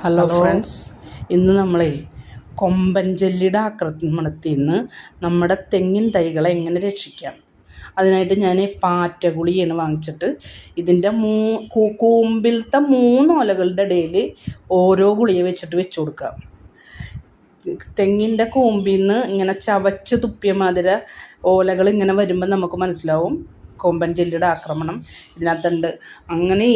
Hello friends, ഇന്ന് നമ്മളെ കൊമ്പൻ ചെല്ലിയുടെ ആക്രമണത്തിൽ നിന്ന് നമ്മുടെ തെങ്ങിൻ തൈകളെ എങ്ങനെ രക്ഷിക്കാം. അതിനായിട്ട് ഞാൻ പാറ്റ ഗുളികയാണ് വാങ്ങിച്ചിട്ട് ഇതിൻ്റെ കൂമ്പിലത്തെ 3 ഓലകളുടെ ഇടയിൽ ഓരോ ഗുളിക വെച്ചിട്ട് വെച്ച് കൊടുക്കാം. തെങ്ങിൻ്റെ കൂമ്പിൽ നിന്ന് ഇങ്ങനെ ചവച്ച് തുപ്പിയ മാതിരി ഓലകൾ ഇങ്ങനെ വരുമ്പോൾ നമുക്ക് മനസ്സിലാവും കൊമ്പൻ ചെല്ലിയുടെ ആക്രമണം ഇതിനകത്തുണ്ട്. അങ്ങനെ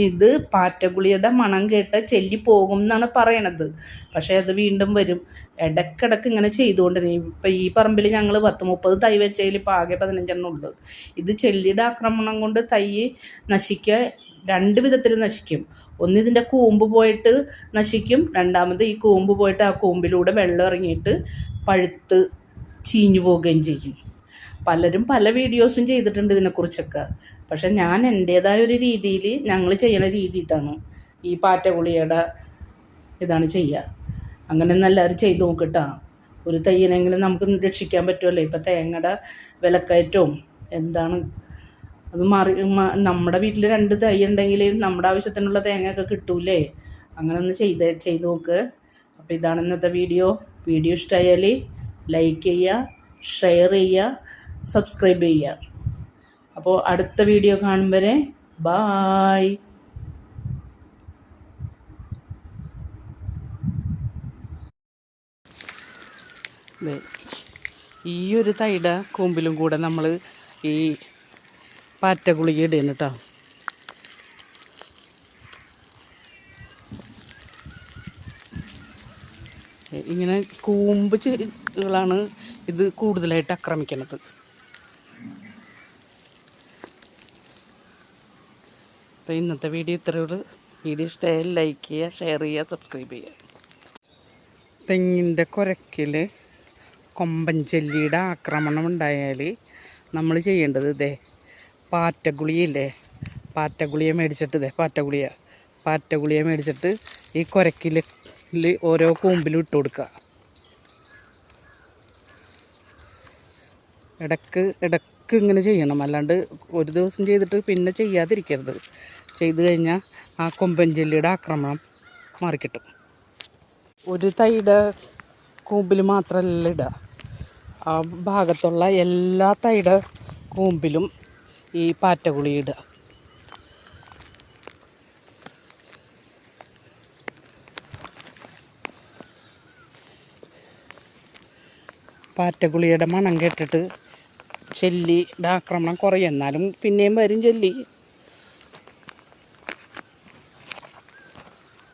ഇത് പാറ്റഗുളിയുടെ മണം കേട്ട് ചെല്ലി പോകും എന്നാണ് പറയണത്. പക്ഷേ അത് വീണ്ടും വരും. ഇടയ്ക്കിടയ്ക്ക് ഇങ്ങനെ ചെയ്തുകൊണ്ടിരിക്കും. ഇപ്പം ഈ പറമ്പിൽ ഞങ്ങൾ 10-30 തൈ വെച്ചതിൽ ഇപ്പോൾ ആകെ 15 ഉള്ളൂ. ഇത് ചെല്ലിയുടെ ആക്രമണം കൊണ്ട് തൈ നശിക്കുക 2 വിധത്തിൽ നശിക്കും. ഒന്ന് ഇതിൻ്റെ കൂമ്പ് പോയിട്ട് നശിക്കും, രണ്ടാമത് ഈ കൂമ്പ് പോയിട്ട് ആ കൂമ്പിലൂടെ വെള്ളം ഇറങ്ങിയിട്ട് പഴുത്ത് ചീഞ്ഞു പോവുകയും ചെയ്യും. പലരും പല വീഡിയോസും ചെയ്തിട്ടുണ്ട് ഇതിനെക്കുറിച്ചൊക്കെ. പക്ഷെ ഞാൻ എൻ്റേതായ ഒരു രീതിയിൽ ഞങ്ങൾ ചെയ്യണ രീതി ഇതാണ്. ഈ പാറ്റഗുളിയുടെ ഇതാണ് ചെയ്യുക. അങ്ങനെയൊന്നും എല്ലാവരും ചെയ്ത് നോക്കിട്ടാ. ഒരു തയ്യനെങ്കിലും നമുക്ക് രക്ഷിക്കാൻ പറ്റുമല്ലോ. ഇപ്പം തേങ്ങയുടെ വിലക്കയറ്റവും എന്താണ് അത് നമ്മുടെ വീട്ടിൽ 2 തൈ ഉണ്ടെങ്കിൽ നമ്മുടെ ആവശ്യത്തിനുള്ള തേങ്ങയൊക്കെ കിട്ടൂലേ. അങ്ങനെ ഒന്ന് ചെയ്ത് നോക്ക്. അപ്പോൾ ഇതാണ് ഇന്നത്തെ വീഡിയോ. ഇഷ്ടമായാൽ ലൈക്ക് ചെയ്യുക, ഷെയർ ചെയ്യുക, സബ്സ്ക്രൈബ് ചെയ്യുക. അപ്പോൾ അടുത്ത വീഡിയോ കാണും വരെ ബായ്. ഈ ഒരു തൈയുടെ കൂമ്പിലും കൂടെ നമ്മൾ ഈ പാറ്റ ഗുളിക ഇടുന്നു കേട്ടോ. ഇങ്ങനെ കൂമ്പ് ചെടികളാണ് ഇത് കൂടുതലായിട്ട് ആക്രമിക്കുന്നത്. അപ്പോൾ ഇന്നത്തെ വീഡിയോ ഇത്രയുള്ളൂ. വീഡിയോ ഇഷ്ടമായാൽ ലൈക്ക് ചെയ്യുക, ഷെയർ ചെയ്യുക, സബ്സ്ക്രൈബ് ചെയ്യുക. തെങ്ങിൻ്റെ കുരക്കിൽ കൊമ്പൻ ചെല്ലിയുടെ ആക്രമണം ഉണ്ടായാൽ നമ്മൾ ചെയ്യേണ്ടത് പാറ്റഗുളിയില്ലേ, പാറ്റഗുളിയെ മേടിച്ചിട്ട് പാറ്റഗുളിയെ മേടിച്ചിട്ട് ഈ കുരക്കിൽ ഓരോ കൂമ്പിലും ഇട്ട് കൊടുക്കുക. ഇടയ്ക്ക് ഇങ്ങനെ ചെയ്യണം. അല്ലാണ്ട് ഒരു ദിവസം ചെയ്തിട്ട് പിന്നെ ചെയ്യാതിരിക്കരുത്. ചെയ്ത് കഴിഞ്ഞാൽ ആ കൊമ്പൻ ചെല്ലിയുടെ ആക്രമണം മാറിക്കിട്ടും. ഒരു തൈയുടെ കൂമ്പിൽ മാത്രമല്ല ഇടുക, ആ ഭാഗത്തുള്ള എല്ലാ തൈയുടെ കൂമ്പിലും ഈ പാറ്റഗുളി ഇടുക. പാറ്റഗുളിയുടെ മണം കേട്ടിട്ട് ചെല്ലിയുടെ ആക്രമണം കുറയും. എന്നാലും പിന്നെയും വരും ചെല്ലി.